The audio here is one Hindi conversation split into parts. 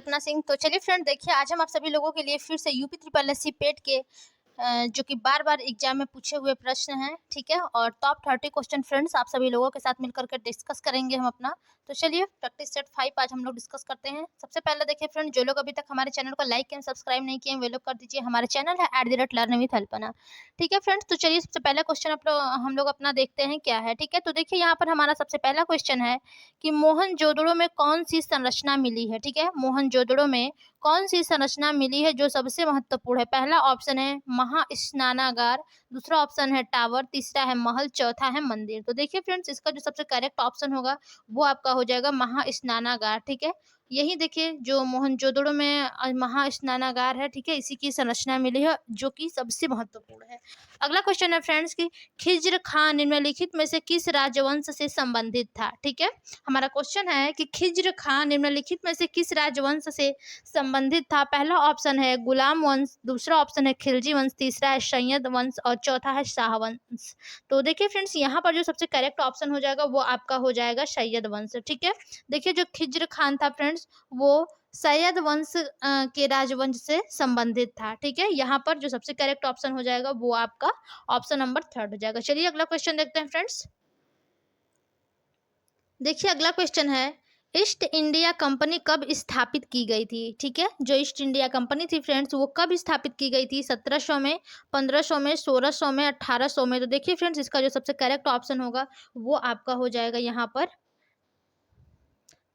सपना सिंह। तो चलिए फ्रेंड, देखिए आज हम आप सभी लोगों के लिए फिर से यूपी ट्रिपल एस सी पेट के जो कि बार बार एग्जाम में पूछे हुए प्रश्न हैं, ठीक है, और टॉप 30 क्वेश्चन फ्रेंड्स आप सभी लोगों के साथ मिलकर के डिस्कस करेंगे हम अपना। तो चलिए प्रैक्टिस सेट 5 आज हम लोग डिस्कस करते हैं। सबसे पहले देखिए फ्रेंड, जो लोग अभी तक हमारे चैनल को लाइक एंड सब्सक्राइब नहीं किए वे लोग कर दीजिए। हमारा चैनल है @लर्न विथ अल्पना, ठीक है फ्रेंड्स। तो चलिए सबसे पहला क्वेश्चन हम लोग अपना देखते हैं क्या है, ठीक है। तो देखिए यहाँ पर हमारा सबसे पहला क्वेश्चन है कि मोहनजोदड़ो में कौन सी संरचना मिली है, ठीक है। मोहनजोदड़ो में कौन सी संरचना मिली है जो सबसे महत्वपूर्ण है। पहला ऑप्शन है महास्नानागार, दूसरा ऑप्शन है टावर, तीसरा है महल, चौथा है मंदिर। तो देखिए फ्रेंड्स, इसका जो सबसे करेक्ट ऑप्शन होगा वो आपका हो जाएगा महास्नानागार, ठीक है। यही देखिए जो मोहनजोदड़ो में महास्नानागार है, ठीक है, इसी की संरचना मिली है जो कि सबसे महत्वपूर्ण है। अगला क्वेश्चन है फ्रेंड्स की खिज्र खान निम्नलिखित में से किस राजवंश से संबंधित था, ठीक है। हमारा क्वेश्चन है कि खिज्र खान निम्नलिखित में से किस राजवंश से संबंधित था। पहला ऑप्शन है गुलाम वंश, दूसरा ऑप्शन है खिलजी वंश, तीसरा है सैयद वंश और चौथा है शाह वंश। तो देखिए फ्रेंड्स, यहाँ पर जो सबसे करेक्ट ऑप्शन हो जाएगा वो आपका हो जाएगा सैयद वंश, ठीक है। देखिए जो खिज्र खान था फ्रेंड्स वो सैयद वंश के राजवंश से संबंधित था, ठीक है। यहाँ पर जो सबसे करेक्ट ऑप्शन हो जाएगा वो आपका ऑप्शन नंबर 3 हो जाएगा। चलिए अगला क्वेश्चन देखते हैं फ्रेंड्स। देखिए अगला क्वेश्चन है ईस्ट इंडिया कंपनी कब स्थापित की गई थी, ठीक है। जो ईस्ट इंडिया कंपनी थी फ्रेंड्स वो कब स्थापित की गई थी। 1700 में, 1500 में, 1600 में, 1800 में। तो देखिए फ्रेंड्स, इसका जो सबसे करेक्ट ऑप्शन होगा वो आपका हो जाएगा यहाँ पर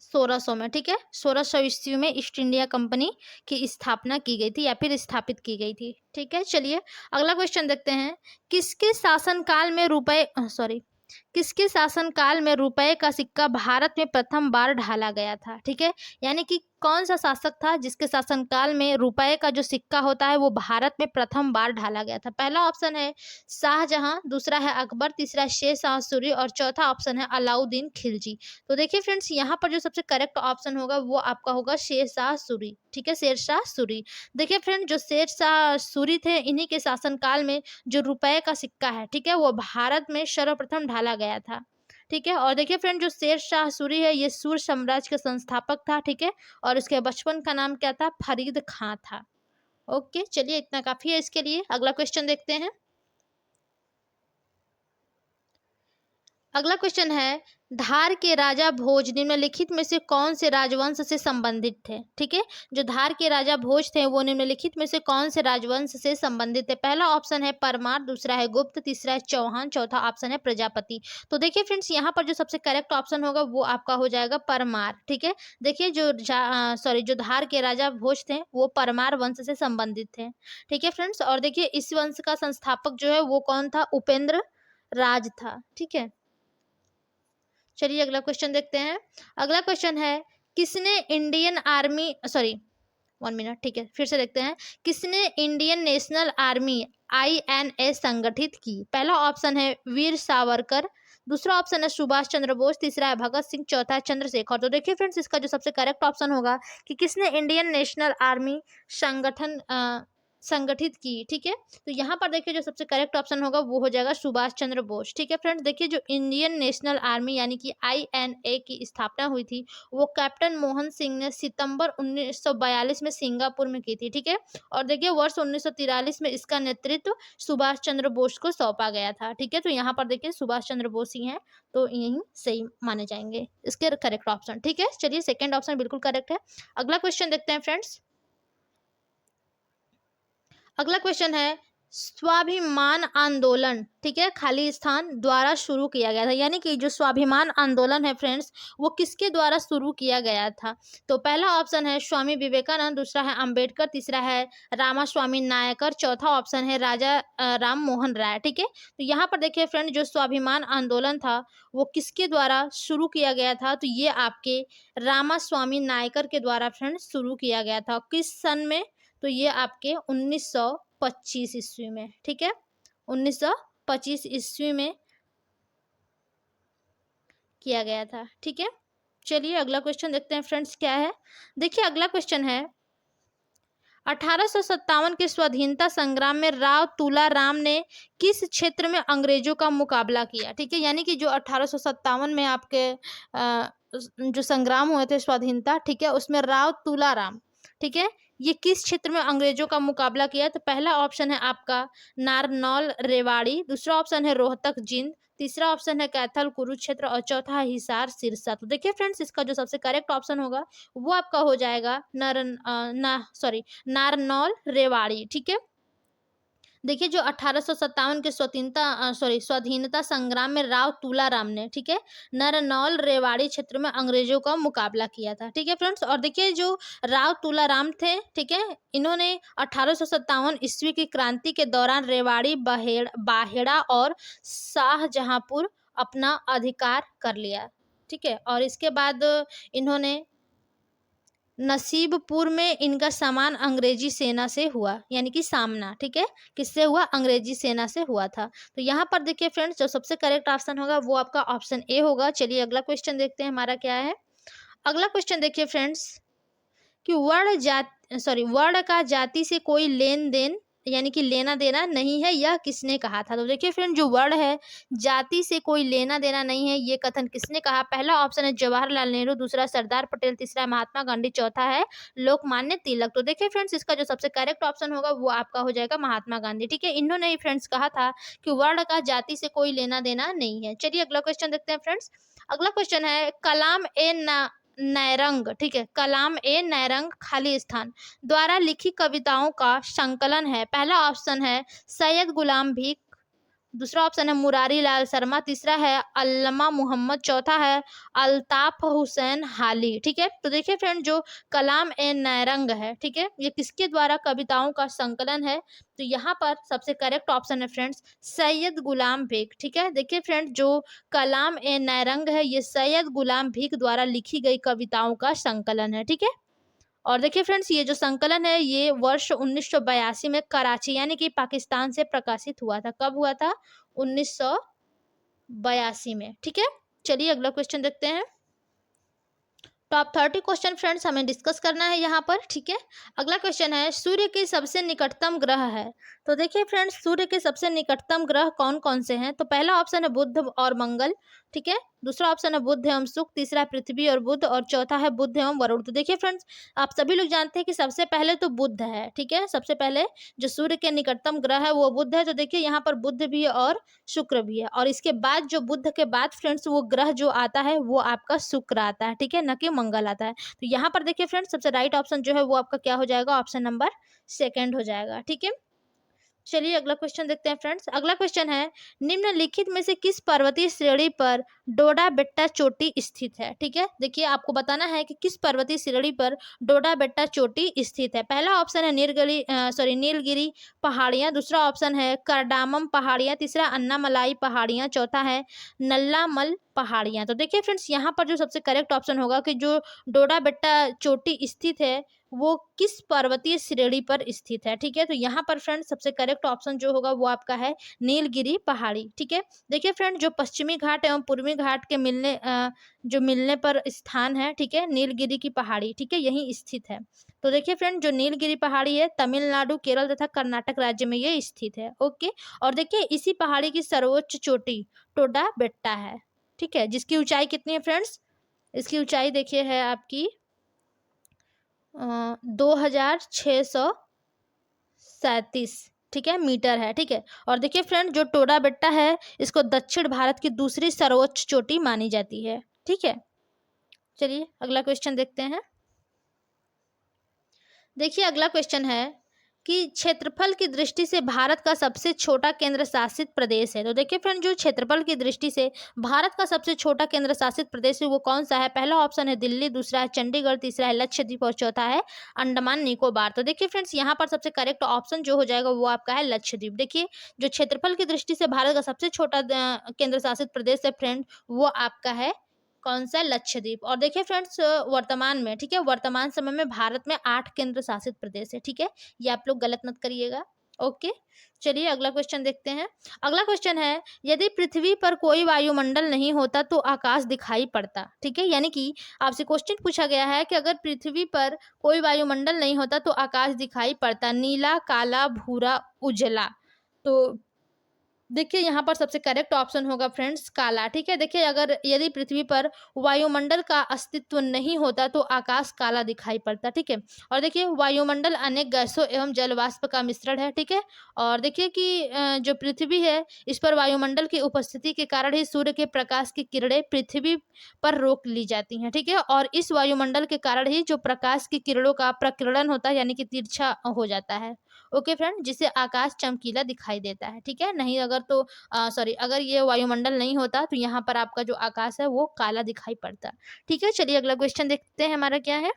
1600 में, ठीक है। 1600 ईस्वी में ईस्ट इंडिया कंपनी की स्थापना की गई थी या फिर स्थापित की गई थी, ठीक है। चलिए अगला क्वेश्चन देखते हैं किसके शासनकाल में किसके शासनकाल में रुपए का सिक्का भारत में प्रथम बार ढाला गया था, ठीक है। यानी कि कौन सा शासक था जिसके शासनकाल में रुपए का जो सिक्का होता है वो भारत में प्रथम बार ढाला गया था। पहला ऑप्शन है शाहजहां, दूसरा है अकबर, तीसरा शेर शाह सूरी और चौथा ऑप्शन है अलाउद्दीन खिलजी। तो देखिए फ्रेंड्स, यहाँ पर जो सबसे करेक्ट ऑप्शन होगा वो आपका होगा शेर शाह सूरी, ठीक है, शेर शाह सूरी। देखिए फ्रेंड, जो शेर शाह सूरी थे इन्हीं के शासनकाल में जो रुपए का सिक्का है, ठीक है, वो भारत में सर्वप्रथम ढाला गया था, ठीक है। और देखिए फ्रेंड, जो शेर शाह सूरी है ये सूर साम्राज्य का संस्थापक था, ठीक है, और इसके बचपन का नाम क्या था, फरीद खां था। ओके, चलिए इतना काफी है इसके लिए। अगला क्वेश्चन देखते हैं। अगला क्वेश्चन है धार के राजा भोज निम्नलिखित में से कौन से राजवंश से संबंधित थे, ठीक है। जो धार के राजा भोज थे वो निम्नलिखित में से कौन से राजवंश से संबंधित है। पहला ऑप्शन है परमार, दूसरा है गुप्त, तीसरा है चौहान, चौथा ऑप्शन है प्रजापति। तो देखिए फ्रेंड्स, यहाँ पर जो सबसे करेक्ट ऑप्शन होगा वो आपका हो जाएगा परमार, ठीक है। देखिए जो धार के राजा भोज थे वो परमार वंश से संबंधित थे, ठीक है फ्रेंड्स। और देखिए इस वंश का संस्थापक जो है वो कौन था, उपेंद्र राज था, ठीक है। चलिए अगला क्वेश्चन देखते हैं। अगला क्वेश्चन है किसने इंडियन आर्मी 1 मिनट, ठीक है, फिर से देखते हैं किसने इंडियन नेशनल आर्मी INA संगठित की। पहला ऑप्शन है वीर सावरकर, दूसरा ऑप्शन है सुभाष चंद्र बोस, तीसरा है भगत सिंह, चौथा है चंद्रशेखर। तो देखिए फ्रेंड्स, इसका जो सबसे करेक्ट ऑप्शन होगा कि किसने इंडियन नेशनल आर्मी संगठित की, ठीक है। तो यहाँ पर देखिए जो सबसे करेक्ट ऑप्शन होगा वो हो जाएगा सुभाष चंद्र बोस, ठीक है फ्रेंड्स। देखिए जो इंडियन नेशनल आर्मी यानी कि INA की स्थापना हुई थी वो कैप्टन मोहन सिंह ने सितंबर 1942 में सिंगापुर में की थी, ठीक है। और देखिए वर्ष 1943 में इसका नेतृत्व सुभाष चंद्र बोस को सौंपा गया था, ठीक है। तो यहाँ पर देखिए सुभाष चंद्र बोस ही हैं, तो यही सही माने जाएंगे इसके करेक्ट ऑप्शन, ठीक है। चलिए सेकेंड ऑप्शन बिल्कुल करेक्ट है। अगला क्वेश्चन देखते हैं फ्रेंड्स। अगला क्वेश्चन है स्वाभिमान आंदोलन, ठीक है, खाली स्थान द्वारा शुरू किया गया था। यानी कि जो स्वाभिमान आंदोलन है फ्रेंड्स वो किसके द्वारा शुरू किया गया था। तो पहला ऑप्शन है स्वामी विवेकानंद, दूसरा है अंबेडकर, तीसरा है रामास्वामी नायकर, चौथा ऑप्शन है राजा राम मोहन राय, ठीक है। तो यहाँ पर देखिए फ्रेंड, जो स्वाभिमान आंदोलन था वो किसके द्वारा शुरू किया गया था। तो ये आपके रामास्वामी नायकर के द्वारा फ्रेंड्स शुरू किया गया था। किस सन में, तो ये आपके 1925 ईस्वी में, ठीक है, 1925 ईस्वी में किया गया था, ठीक है। चलिए अगला क्वेश्चन देखते हैं फ्रेंड्स क्या है। देखिए अगला क्वेश्चन है 1857 के स्वाधीनता संग्राम में राव तुलाराम ने किस क्षेत्र में अंग्रेजों का मुकाबला किया, ठीक है। यानी कि जो 1857 में आपके जो संग्राम हुए थे स्वाधीनता, ठीक है, उसमें राव तुलाराम, ठीक है, ये किस क्षेत्र में अंग्रेजों का मुकाबला किया? तो पहला ऑप्शन है आपका नारनौल रेवाड़ी, दूसरा ऑप्शन है रोहतक जिंद, तीसरा ऑप्शन है कैथल कुरुक्षेत्र और चौथा है हिसार सिरसा। तो देखिए फ्रेंड्स, इसका जो सबसे करेक्ट ऑप्शन होगा वो आपका हो जाएगा नारनौल रेवाड़ी, ठीक है। देखिए जो 1857 के स्वाधीनता संग्राम में राव तुलाराम ने, ठीक है, नरनौल रेवाड़ी क्षेत्र में अंग्रेजों का मुकाबला किया था, ठीक है फ्रेंड्स। और देखिए जो राव तुलाराम थे, ठीक है, इन्होंने 1857 ईस्वी की क्रांति के दौरान रेवाड़ी, बाहेड़ा और शाहजहांपुर अपना अधिकार कर लिया, ठीक है। और इसके बाद इन्होंने नसीबपुर में इनका सामान अंग्रेजी सेना से हुआ, यानी कि सामना, ठीक है, किससे हुआ? अंग्रेजी सेना से हुआ था। तो यहाँ पर देखिए फ्रेंड्स, जो सबसे करेक्ट ऑप्शन होगा वो आपका ऑप्शन ए होगा। चलिए अगला क्वेश्चन देखते हैं हमारा क्या है। अगला क्वेश्चन देखिए फ्रेंड्स कि वर्ण का जाति से कोई लेन देन यानी कि लेना देना नहीं है, यह किसने कहा था? तो देखिए फ्रेंड, जो वर्ण है जाति से कोई लेना देना नहीं है, ये कथन किसने कहा? पहला ऑप्शन है जवाहरलाल नेहरू, दूसरा सरदार पटेल, तीसरा महात्मा गांधी, चौथा है लोकमान्य तिलक। तो देखिए फ्रेंड्स, इसका जो सबसे करेक्ट ऑप्शन होगा वो आपका हो जाएगा महात्मा गांधी, ठीक है। इन्होंने ही फ्रेंड्स कहा था कि वर्ण का जाति से कोई लेना देना नहीं है। चलिए अगला क्वेश्चन देखते हैं फ्रेंड्स। अगला क्वेश्चन है कलाम ए नैरंग, ठीक है, कलाम ए नैरंग खाली स्थान द्वारा लिखी कविताओं का संकलन है। पहला ऑप्शन है सैयद गुलाम भीख, दूसरा ऑप्शन है मुरारी लाल शर्मा, तीसरा है अल्लमा मोहम्मद, चौथा है अल्ताफ हुसैन हाली, ठीक है। तो देखिए फ्रेंड, जो कलाम ए नैरंग है, ठीक है, ये किसके द्वारा कविताओं का संकलन है? तो यहाँ पर सबसे करेक्ट ऑप्शन है फ्रेंड्स सैयद गुलाम भीख, ठीक है। देखिए फ्रेंड, जो कलाम ए नैरंग है ये सैयद गुलाम भीख द्वारा लिखी गई कविताओं का संकलन है, ठीक है। और देखिए फ्रेंड्स, ये जो संकलन है ये वर्ष 1982 में कराची यानी कि पाकिस्तान से प्रकाशित हुआ था। कब हुआ था? 1982 में, ठीक है। चलिए अगला क्वेश्चन देखते हैं। टॉप 30 क्वेश्चन फ्रेंड्स हमें डिस्कस करना है यहाँ पर, ठीक है। अगला क्वेश्चन है सूर्य के सबसे निकटतम ग्रह है। तो देखिए फ्रेंड्स, सूर्य के सबसे निकटतम ग्रह कौन कौन से हैं? तो पहला ऑप्शन है बुध और मंगल, ठीक है, दूसरा ऑप्शन है बुध एवं शुक्र, तीसरा पृथ्वी और बुध और चौथा है बुध एवं वरुण। तो देखिए फ्रेंड्स, आप सभी लोग जानते हैं कि सबसे पहले तो बुध है, ठीक है, सबसे पहले जो सूर्य के निकटतम ग्रह है वो बुध है। तो देखिए यहाँ पर बुध भी है और शुक्र भी है, और इसके बाद जो बुध के बाद फ्रेंड्स वो ग्रह जो आता है वो आपका शुक्र आता है, ठीक है, न कि मंगल आता है। तो यहाँ पर देखिए फ्रेंड्स, सबसे राइट ऑप्शन जो है वो आपका क्या हो जाएगा? ऑप्शन नंबर सेकंड हो जाएगा, ठीक है। चलिए अगला क्वेश्चन देखते हैं फ्रेंड्स। अगला क्वेश्चन है निम्नलिखित में से किस पर्वतीय श्रेणी पर डोडा बेट्टा चोटी स्थित है? ठीक है, देखिए आपको बताना है कि किस पर्वतीय श्रेणी पर डोडा बेट्टा चोटी स्थित है। पहला ऑप्शन है नीलगिरी पहाड़ियां, दूसरा ऑप्शन है करडामम पहाड़ियां, तीसरा अन्नामलाई पहाड़ियां, चौथा है नल्लामल पहाड़ियां। तो देखिए फ्रेंड्स, यहाँ पर जो सबसे करेक्ट ऑप्शन होगा कि जो डोडा बेट्टा चोटी स्थित है वो किस पर्वतीय श्रेणी पर स्थित है, ठीक है। तो यहाँ पर फ्रेंड सबसे करेक्ट ऑप्शन जो होगा वो आपका है नीलगिरी पहाड़ी, ठीक है। देखिए फ्रेंड, जो पश्चिमी घाट एवं पूर्वी घाट के मिलने पर स्थान है, ठीक है, नीलगिरी की पहाड़ी, ठीक है, यही स्थित है। तो देखिए फ्रेंड, जो नीलगिरी पहाड़ी है तमिलनाडु, केरल तथा कर्नाटक राज्य में ये स्थित है, ओके। और देखिए इसी पहाड़ी की सर्वोच्च चोटी टोडा बेट्टा है, ठीक है, जिसकी ऊंचाई कितनी है फ्रेंड्स? इसकी ऊंचाई देखिए है आपकी 2637, ठीक है, मीटर है, ठीक है। और देखिए फ्रेंड, जो टोडा बेट्टा है इसको दक्षिण भारत की दूसरी सर्वोच्च चोटी मानी जाती है, ठीक है। चलिए अगला क्वेश्चन देखते हैं। देखिए अगला क्वेश्चन है कि क्षेत्रफल की दृष्टि से भारत का सबसे छोटा केंद्र शासित प्रदेश है। तो देखिए फ्रेंड, जो क्षेत्रफल की दृष्टि से भारत का सबसे छोटा केंद्र शासित प्रदेश है वो कौन सा है? पहला ऑप्शन है दिल्ली, दूसरा है चंडीगढ़, तीसरा है लक्षद्वीप और चौथा है अंडमान निकोबार। तो देखिए फ्रेंड्स, यहाँ पर सबसे करेक्ट ऑप्शन जो हो जाएगा वो आपका है लक्षद्वीप। देखिए जो क्षेत्रफल की दृष्टि से भारत का सबसे छोटा केंद्र शासित प्रदेश है फ्रेंड, वो आपका है कौन सा? लक्षद्वीप। और देखिए फ्रेंड्स, वर्तमान में, ठीक है, वर्तमान समय में भारत में 8 केंद्र शासित प्रदेश है, ठीक है, ये आप लोग गलत मत करिएगा, ओके। चलिए अगला क्वेश्चन देखते हैं। अगला क्वेश्चन है यदि पृथ्वी पर कोई वायुमंडल नहीं होता तो आकाश दिखाई पड़ता, ठीक है, यानी कि आपसे क्वेश्चन पूछा गया है कि अगर पृथ्वी पर कोई वायुमंडल नहीं होता तो आकाश दिखाई पड़ता नीला, काला, भूरा, उजला। तो देखिए यहाँ पर सबसे करेक्ट ऑप्शन होगा फ्रेंड्स काला। ठीक है, देखिए अगर यदि पृथ्वी पर वायुमंडल का अस्तित्व नहीं होता तो आकाश काला दिखाई पड़ता। ठीक है, और देखिए वायुमंडल अनेक गैसों एवं जलवाष्प का मिश्रण है। ठीक है, और देखिए कि जो पृथ्वी है इस पर वायुमंडल की उपस्थिति के कारण ही सूर्य के प्रकाश की किरणें पृथ्वी पर रोक ली जाती हैं। ठीक है, और इस वायुमंडल के कारण ही जो प्रकाश की किरणों का प्रकीर्णन होता है यानी कि तिरछा हो जाता है। ओके फ्रेंड, जिससे आकाश चमकीला दिखाई देता है। ठीक है, नहीं अगर तो सॉरी अगर ये वायुमंडल नहीं होता तो यहाँ पर आपका जो आकाश है वो काला दिखाई पड़ता। ठीक है, चलिए अगला क्वेश्चन देखते हैं हमारा क्या है।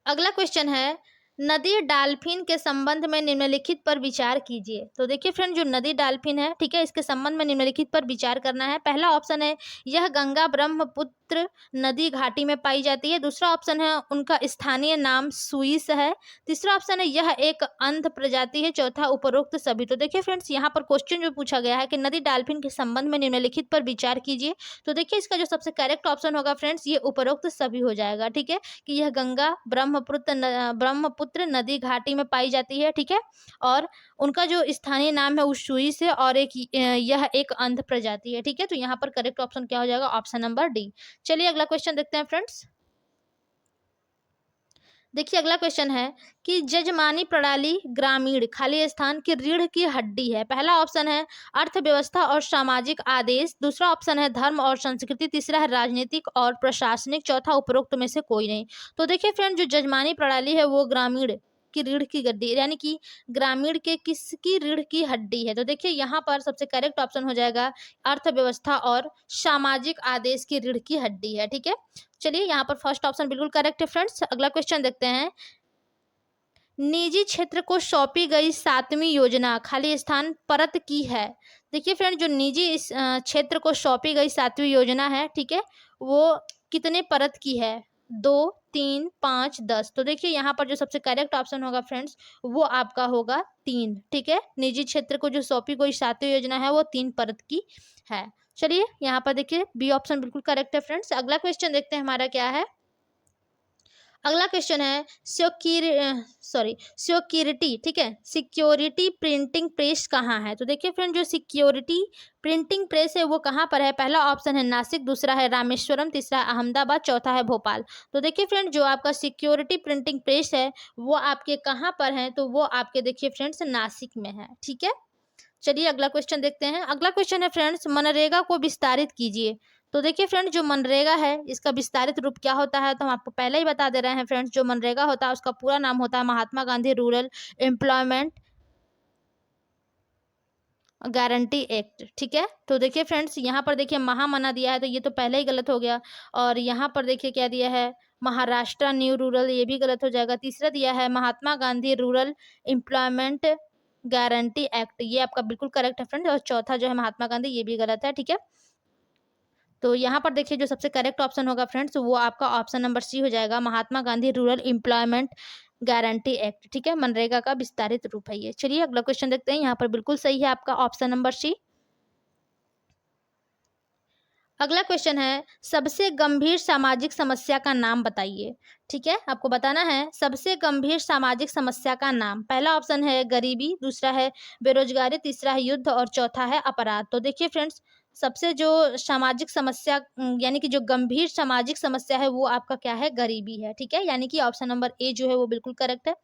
अगला क्वेश्चन है, नदी डाल्फिन के संबंध में निम्नलिखित पर विचार कीजिए। तो देखिए फ्रेंड, जो नदी डाल्फिन है, ठीक है, इसके संबंध में निम्नलिखित पर विचार करना है। पहला ऑप्शन है यह गंगा ब्रह्मपुत्र नदी घाटी में पाई जाती है। दूसरा ऑप्शन है उनका स्थानीय नाम सुइस है। तीसरा ऑप्शन है यह एक अंध प्रजाति है। चौथा उपरोक्त सभी। तो देखिए फ्रेंड्स, यहाँ पर क्वेश्चन जो पूछा गया है कि नदी डाल्फिन के संबंध में निम्नलिखित पर विचार कीजिए, तो देखिए इसका जो सबसे करेक्ट ऑप्शन होगा फ्रेंड्स ये उपरोक्त सभी हो जाएगा। ठीक है, कि यह गंगा ब्रह्मपुत्र नदी घाटी में पाई जाती है। ठीक है, और उनका जो स्थानीय नाम है उशुई से, और यह एक अंध प्रजाति है। ठीक है, तो यहाँ पर करेक्ट ऑप्शन क्या हो जाएगा, ऑप्शन नंबर डी। चलिए अगला क्वेश्चन देखते हैं फ्रेंड्स। देखिए अगला क्वेश्चन है कि जजमानी प्रणाली ग्रामीण खाली स्थान की रीढ़ की हड्डी है। पहला ऑप्शन है अर्थव्यवस्था और सामाजिक आदेश। दूसरा ऑप्शन है धर्म और संस्कृति। तीसरा है राजनीतिक और प्रशासनिक। चौथा उपरोक्त में से कोई नहीं। तो देखिए फ्रेंड, जो जजमानी प्रणाली है वो ग्रामीण की रीढ़ की हड्डी यानी कि ग्रामीण के किसकी रीढ़ की हड्डी है। तो देखिए यहाँ पर सबसे करेक्ट ऑप्शन हो जाएगा अर्थव्यवस्था और सामाजिक आदेश की रीढ़ की हड्डी है। ठीक है, चलिए यहाँ पर फर्स्ट ऑप्शन बिल्कुल करेक्ट है फ्रेंड्स। अगला क्वेश्चन देखते हैं, निजी क्षेत्र को सौंपी गई 7वीं योजना खाली स्थान परत की है। देखिए फ्रेंड, जो निजी इस क्षेत्र को सौंपी गई 7वीं योजना है, ठीक है, वो कितने परत की है, 2, 3, 5, 10। तो देखिए यहाँ पर जो सबसे करेक्ट ऑप्शन होगा फ्रेंड्स वो आपका होगा 3। ठीक है, निजी क्षेत्र को जो सौंपी गई 7वीं योजना है वो 3 परत की है। चलिए यहाँ पर देखिए बी ऑप्शन बिल्कुल करेक्ट है फ्रेंड्स। अगला क्वेश्चन देखते हैं हमारा क्या है। अगला क्वेश्चन है सिक्योरिटी। ठीक है, सिक्योरिटी प्रिंटिंग प्रेस कहाँ है। तो देखिए फ्रेंड, जो सिक्योरिटी प्रिंटिंग प्रेस है वो कहाँ पर है। पहला ऑप्शन है नासिक, दूसरा है रामेश्वरम, तीसरा है अहमदाबाद, चौथा है भोपाल। तो देखिए फ्रेंड, जो आपका सिक्योरिटी प्रिंटिंग प्रेस है वो आपके कहाँ पर है, तो वो आपके देखिए फ्रेंड्स नासिक में है। ठीक है, चलिए अगला क्वेश्चन देखते हैं। अगला क्वेश्चन है फ्रेंड्स, मनरेगा को विस्तारित कीजिए। तो देखिए फ्रेंड, जो मनरेगा है इसका विस्तारित रूप क्या होता है, तो हम आपको पहले ही बता दे रहे हैं फ्रेंड्स। जो मनरेगा होता है उसका पूरा नाम होता है Mahatma Gandhi rural employment guarantee act. ठीक है, तो देखिए फ्रेंड्स यहाँ पर देखिए महामना दिया है तो ये तो पहले ही गलत हो गया, और यहाँ पर देखिए क्या दिया है महाराष्ट्र न्यू रूरल, ये भी गलत हो जाएगा। तीसरा दिया है Mahatma Gandhi rural employment guarantee act, ये आपका बिल्कुल करेक्ट है फ्रेंड। और चौथा जो है महात्मा गांधी, ये भी गलत है। ठीक है, तो यहाँ पर देखिए जो सबसे करेक्ट ऑप्शन होगा फ्रेंड्स वो आपका ऑप्शन नंबर सी हो जाएगा, Mahatma Gandhi rural employment guarantee act. ठीक है, मनरेगा का विस्तारित रूप है ये। चलिए अगला क्वेश्चन देखते हैं। यहाँ पर बिल्कुल सही है आपका ऑप्शन नंबर सी। अगला क्वेश्चन है, सबसे गंभीर सामाजिक समस्या का नाम बताइए। ठीक है, आपको बताना है सबसे गंभीर सामाजिक समस्या का नाम। पहला ऑप्शन है गरीबी, दूसरा है बेरोजगारी, तीसरा है युद्ध और चौथा है अपराध। तो देखिए फ्रेंड्स, सबसे जो सामाजिक समस्या यानी कि जो गंभीर सामाजिक समस्या है वो आपका क्या है, गरीबी है। ठीक है, यानी कि ऑप्शन नंबर ए जो है वो बिल्कुल करेक्ट है।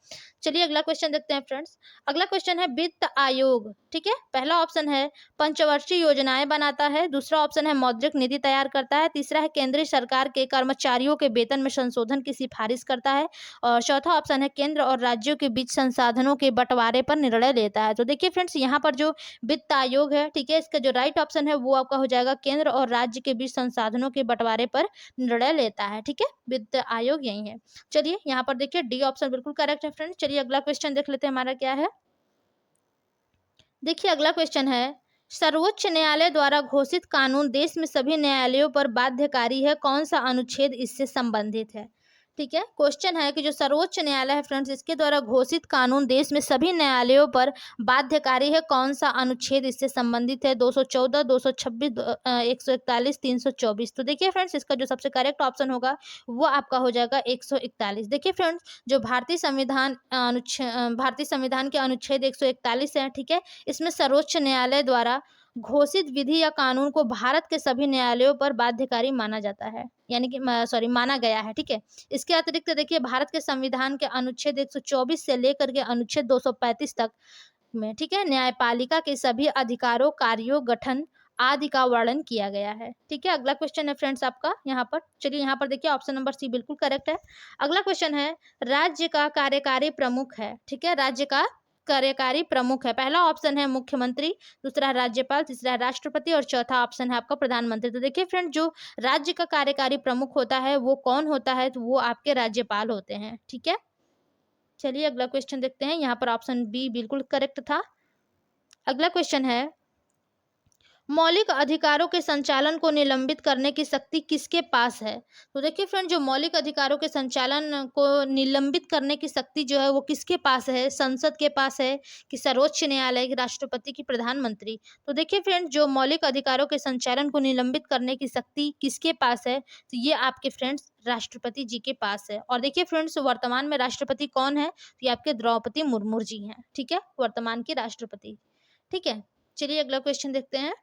चलिए अगला क्वेश्चन देखते हैं फ्रेंड्स। अगला क्वेश्चन है वित्त आयोग। ठीक है, पहला ऑप्शन है पंचवर्षीय योजनाएं बनाता है, दूसरा ऑप्शन है मौद्रिक नीति तैयार करता है, तीसरा है केंद्रीय सरकार के कर्मचारियों के वेतन में संशोधन की सिफारिश करता है, और चौथा ऑप्शन है केंद्र और राज्यों के बीच संसाधनों के बंटवारे पर निर्णय लेता है। तो देखिए फ्रेंड्स, यहाँ पर जो वित्त आयोग है, ठीक है, इसका जो राइट ऑप्शन है वो आपका हो जाएगा केंद्र और राज्य के बीच संसाधनों के बंटवारे पर निर्णय लेता है। ठीक है, वित्त आयोग यही है। चलिए यहाँ पर देखिए डी ऑप्शन बिल्कुल करेक्ट है फ्रेंड्स। चलिए अगला क्वेश्चन देख लेते हैं हमारा क्या है। देखिए अगला क्वेश्चन है, सर्वोच्च न्यायालय द्वारा घोषित कानून देश में सभी न्यायालयों पर बाध्यकारी है, कौन सा अनुच्छेद इससे संबंधित है। ठीक है। क्वेश्चन है कि जो सर्वोच्च न्यायालय है फ्रेंड्स, इसके द्वारा घोषित कानून देश में सभी न्यायालयों पर बाध्यकारी है। कौन सा अनुच्छेद इससे संबंधित है? 214, 226, 141, 324। तो देखिए फ्रेंड्स, इसका जो सबसे करेक्ट ऑप्शन होगा वो आपका हो जाएगा 141। देखिए फ्रेंड्स, जो भारतीय संविधान के अनुच्छेद 141 है, ठीक है, इसमें सर्वोच्च न्यायालय द्वारा घोषित विधि या कानून को भारत के सभी न्यायालयों पर बाध्यकारी माना जाता है, यानी कि माना गया है। ठीक है। इसके अतिरिक्त देखिए, भारत के संविधान के अनुच्छेद 124 से लेकर के अनुच्छेद 235 तक में, ठीक है, न्यायपालिका के सभी अधिकारों, कार्यों, गठन आदि का वर्णन किया गया है। ठीक है। अगला क्वेश्चन है फ्रेंड्स आपका यहाँ पर, चलिए यहाँ पर देखिए, ऑप्शन नंबर सी बिल्कुल करेक्ट है। अगला क्वेश्चन है, राज्य का कार्यकारी प्रमुख है। ठीक है, राज्य का कार्यकारी प्रमुख है। पहला ऑप्शन है मुख्यमंत्री, दूसरा है राज्यपाल, तीसरा है राष्ट्रपति और चौथा ऑप्शन है आपका प्रधानमंत्री। तो देखिए फ्रेंड, जो राज्य का कार्यकारी प्रमुख होता है वो कौन होता है? तो वो आपके राज्यपाल होते हैं। ठीक है। चलिए अगला क्वेश्चन देखते हैं। यहाँ पर ऑप्शन बी बिल्कुल करेक्ट था। अगला क्वेश्चन है, मौलिक अधिकारों के संचालन को निलंबित करने की शक्ति किसके पास है? तो देखिए फ्रेंड, जो मौलिक अधिकारों के संचालन को निलंबित करने की शक्ति जो है वो किसके पास है? संसद के पास है कि सर्वोच्च न्यायालय, की राष्ट्रपति, की प्रधानमंत्री? तो देखिए फ्रेंड, जो मौलिक अधिकारों के संचालन को निलंबित करने की शक्ति किसके पास है? तो ये आपके फ्रेंड्स राष्ट्रपति जी के पास है। और देखिए फ्रेंड्स, वर्तमान में राष्ट्रपति कौन है? तो ये आपके द्रौपदी मुर्मू जी हैं। ठीक है, वर्तमान की राष्ट्रपति। ठीक है। चलिए अगला क्वेश्चन देखते हैं।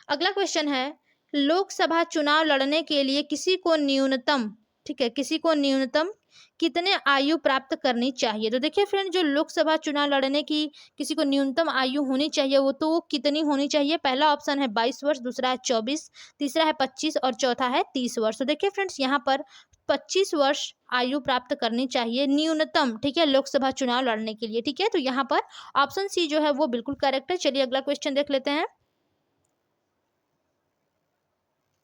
अगला क्वेश्चन है, लोकसभा चुनाव लड़ने के लिए किसी को न्यूनतम, ठीक है, किसी को न्यूनतम कितने आयु प्राप्त करनी चाहिए? तो देखिए फ्रेंड, जो लोकसभा चुनाव लड़ने की किसी को न्यूनतम आयु होनी चाहिए वो कितनी होनी चाहिए? पहला ऑप्शन है 22 वर्ष, दूसरा है 24, तीसरा है 25 और चौथा है 30 वर्ष। तो देखिए फ्रेंड्स, यहाँ पर 25 वर्ष आयु प्राप्त करनी चाहिए न्यूनतम, ठीक है, लोकसभा चुनाव लड़ने के लिए। ठीक है, तो यहाँ पर ऑप्शन सी जो है वो बिल्कुल करेक्ट है। चलिए अगला क्वेश्चन देख लेते हैं।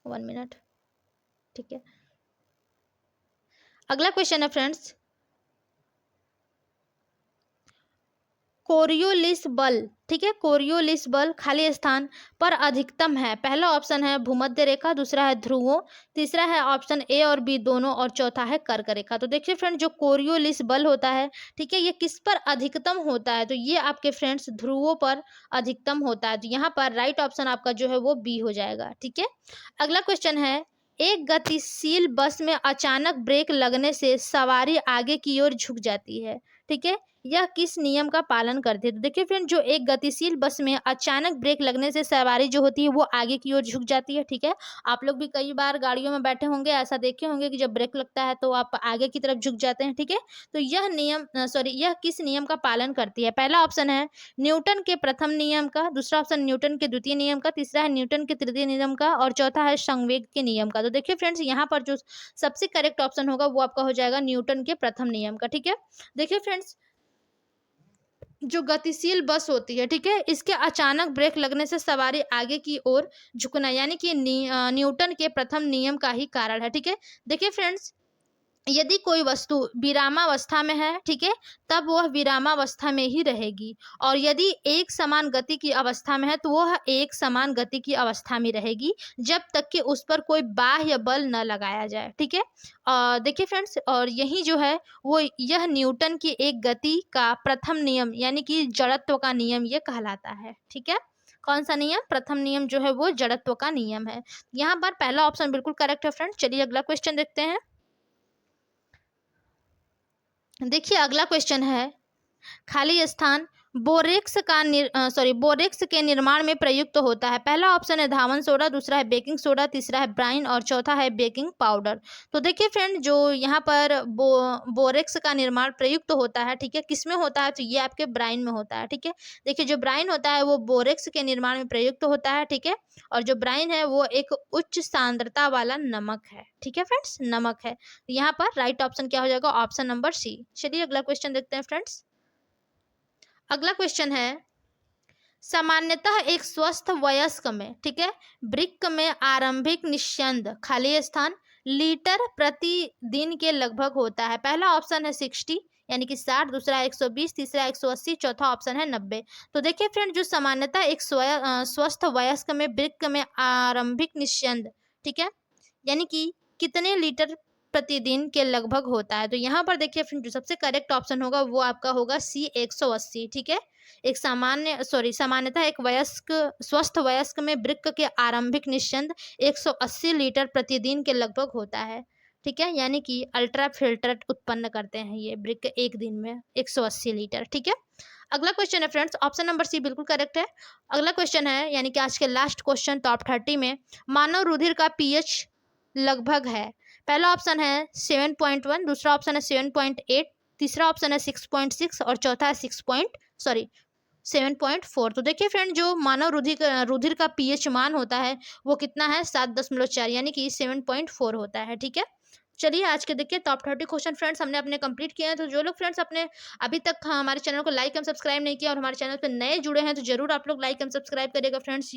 1 मिनट। ठीक है। अगला क्वेश्चन है फ्रेंड्स, कोरियोलिस बल, ठीक है, कोरियोलिस बल खाली स्थान पर अधिकतम है। पहला ऑप्शन है भूमध्य रेखा, दूसरा है ध्रुवों, तीसरा है ऑप्शन ए और बी दोनों और चौथा है कर्क रेखा। तो देखिए फ्रेंड, जो कोरियोलिस बल होता है, ठीक है, ये किस पर अधिकतम होता है? तो ये आपके फ्रेंड्स ध्रुवों पर अधिकतम होता है। तो यहाँ पर राइट ऑप्शन आपका जो है वो बी हो जाएगा। ठीक है। अगला क्वेश्चन है, एक गतिशील बस में अचानक ब्रेक लगने से सवारी आगे की ओर झुक जाती है। ठीक है, यह किस नियम का पालन करती है? तो देखिए फ्रेंड, जो एक गतिशील बस में अचानक ब्रेक लगने से सवारी जो होती है वो आगे की ओर झुक जाती है। ठीक है, आप लोग भी कई बार गाड़ियों में बैठे होंगे, ऐसा देखे होंगे कि जब ब्रेक लगता है तो आप आगे की तरफ झुक जाते हैं। ठीक है, तो यह किस नियम का पालन करती है? पहला ऑप्शन है न्यूटन के प्रथम नियम का, दूसरा ऑप्शन न्यूटन के द्वितीय नियम का, तीसरा है न्यूटन के तृतीय नियम का और चौथा है संवेग के नियम का। तो देखिए फ्रेंड्स, यहाँ पर जो सबसे करेक्ट ऑप्शन होगा वो आपका हो जाएगा न्यूटन के प्रथम नियम का। ठीक है। देखिए फ्रेंड्स, जो गतिशील बस होती है, ठीक है, इसके अचानक ब्रेक लगने से सवारी आगे की ओर झुकना, यानी कि न्यूटन के प्रथम नियम का ही कारण है। ठीक है। देखिए फ्रेंड्स, यदि कोई वस्तु विरामावस्था में है, ठीक है, तब वह विरामावस्था में ही रहेगी, और यदि एक समान गति की अवस्था में है तो वह एक समान गति की अवस्था में रहेगी जब तक कि उस पर कोई बाह्य बल न लगाया जाए। ठीक है। देखिए फ्रेंड्स, और यही जो है वो यह न्यूटन की एक गति का प्रथम नियम, यानी कि जड़त्व का नियम ये कहलाता है। ठीक है। कौन सा नियम? प्रथम नियम जो है वो जड़त्व का नियम है। यहाँ पर पहला ऑप्शन बिल्कुल करेक्ट है फ्रेंड्स। चलिए अगला क्वेश्चन देखते हैं। देखिए अगला क्वेश्चन है, खाली स्थान बोरेक्स के निर्माण में प्रयुक्त होता है। पहला ऑप्शन है धावन सोडा, दूसरा है बेकिंग सोडा, तीसरा है ब्राइन और चौथा है बेकिंग पाउडर। तो देखिए फ्रेंड, जो यहाँ पर बोरेक्स का निर्माण प्रयुक्त होता है, ठीक है, किस में होता है? तो ये आपके ब्राइन में होता है। ठीक है। देखिए, जो ब्राइन होता है वो बोरेक्स के निर्माण में प्रयुक्त होता है। ठीक है। और जो ब्राइन है वो एक उच्च सांद्रता वाला नमक है। ठीक है फ्रेंड्स, नमक है। तो यहाँ पर राइट ऑप्शन क्या हो जाएगा? Option number C. चलिए अगला क्वेश्चन देखते हैं फ्रेंड्स। अगला क्वेश्चन है, सामान्यतः एक स्वस्थ वयस्क में, ठीक है, वृक्क में आरंभिक निस्यंद खाली स्थान लीटर प्रति दिन के लगभग होता है। पहला ऑप्शन है 60, यानी कि 60, दूसरा 120, तीसरा 180, चौथा ऑप्शन है 90। तो देखिए फ्रेंड, जो सामान्यतः एक स्वस्थ वयस्क में वृक्क में आरंभिक निस्यंद, ठीक है, यानी कि कितने लीटर प्रतिदिन के लगभग होता है। तो यहाँ पर देखिए फ्रेंड, जो सबसे करेक्ट ऑप्शन होगा वो आपका होगा सी 180। ठीक है, एक सामान्यतः एक स्वस्थ वयस्क में वृक्क के आरंभिक निस्यंद 180 लीटर प्रतिदिन के लगभग होता है। ठीक है, यानी कि अल्ट्रा फिल्ट्रेट उत्पन्न करते हैं ये वृक्क एक दिन में 180 लीटर। ठीक है, अगला क्वेश्चन है फ्रेंड्स, ऑप्शन नंबर सी बिल्कुल करेक्ट है। अगला क्वेश्चन है, यानी कि आज के लास्ट क्वेश्चन टॉप 30 में, मानव रुधिर का पीएच लगभग है। पहला ऑप्शन है 7.1, दूसरा ऑप्शन है 7.8, तीसरा ऑप्शन है 6.6 और चौथा है 7.4। तो देखिए फ्रेंड, जो मानव रुधिर का पीएच मान होता है वो कितना है, 7.4, यानी कि 7.4 होता है। ठीक है, चलिए आज के देखिए टॉप 30 क्वेश्चन फ्रेंड्स हमने अपने कंप्लीट किए हैं। तो जो लोग फ्रेंड्स अपने अभी तक हमारे चैनल को लाइक एंड सब्सक्राइब नहीं किया और हमारे चैनल पर नए जुड़े हैं तो जरूर आप लोग लाइक एंड सब्सक्राइब करिएगा फ्रेंड्स।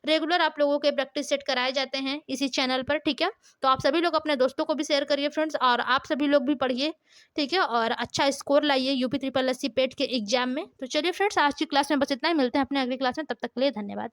रेगुलर आप लोगों के प्रैक्टिस सेट कराए जाते हैं इसी चैनल पर। ठीक है, तो आप सभी लोग अपने दोस्तों को भी शेयर करिए फ्रेंड्स, और आप सभी लोग भी पढ़िए। ठीक है, और अच्छा स्कोर लाइए यूपी ट्रिपल एससी पेट के एग्जाम में। तो चलिए फ्रेंड्स, आज की क्लास में बस इतना ही, मिलते हैं अपने अगली क्लास में, तब तक के लिए धन्यवाद।